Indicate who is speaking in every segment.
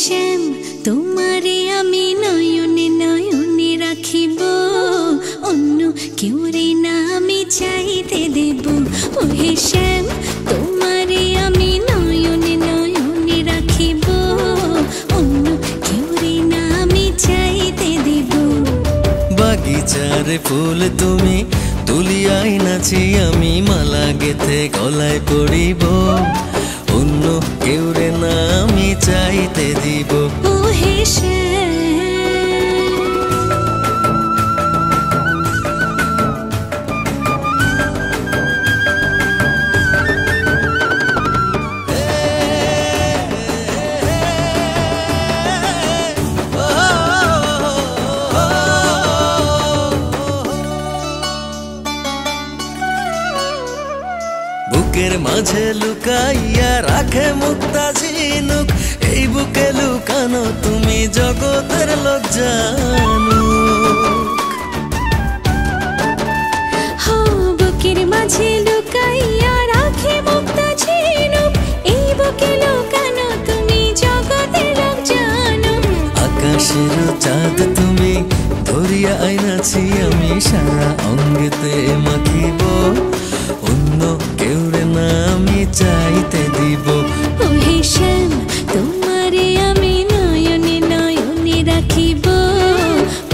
Speaker 1: শ্যাম তোমারে আমি নয়নে নয়নে রাখিব, অন্য কেউ রে না আমি চাইতে দেব। ও হে শ্যাম তোমারে আমি নয়নে নয়নে রাখিব, অন্য কেউ রে না আমি চাইতে দেব।
Speaker 2: বাগিচার ফুল তুমি তুলিয়াই নাছি আমি মালা গেথে গলায় পড়িব, অন্য কেউ রে না আমি চাইতে দিব।
Speaker 1: ও হে শ্যাম
Speaker 2: বুকের মাঝে লুকাইয়া রাখে মুক্তা ঝিনুক, এই বুকে লুকানো তুমি জগতের লোক জানুক।
Speaker 1: বুকের মাঝে লুকাইয়া রাখে মুক্তা ঝিনুক, এই বুকে লুকানো তুমি জগতের লোক জানুক।
Speaker 2: আকাশের চাঁদ তুমি ধরিয়া আইনাছি আমি সারা অঙ্গেতে মাখিব, অন্য কেউ রে না আমি চাইতে দিব।
Speaker 1: ও হে শ্যাম তোমারে আমি নয়নে নয়নে রাখিব,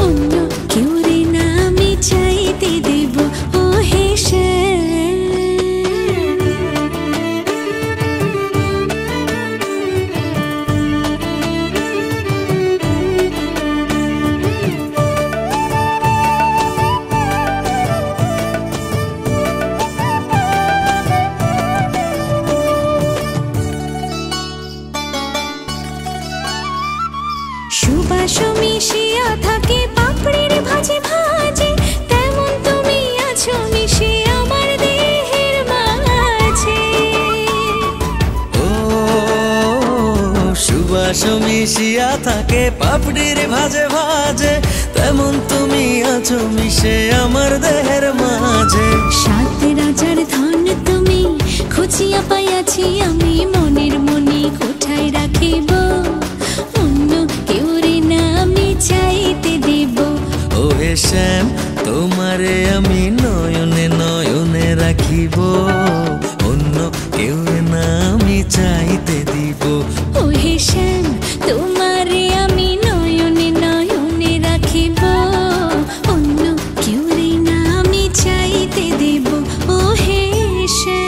Speaker 1: অন্য কেউ রে না আমি চাইতে দেব। ও হে শ্যাম সুবাস মিশিয়া থাকে পাপড়ির ভাজে ভাজে, তেমন তুমি আছো মিশে আমার দেহের মাঝে।
Speaker 2: ও সুবাস মিশিয়া থাকে পাপড়ির ভাজে ভাজে, তেমন তুমি আছো মিশে আমার দেহের মাঝে।
Speaker 1: সাত রাজার ধন তুমি খুঁজিয়া পাইয়াছি আমি মনের মনি কোঠায় রাখিব, অন্য কেউ রে না আমি চাইতে দেব।
Speaker 2: ও হে শ্যাম তোমারে আমি নয়নে নয়নে রাখিব, অন্য কেউ রে না আমি চাইতে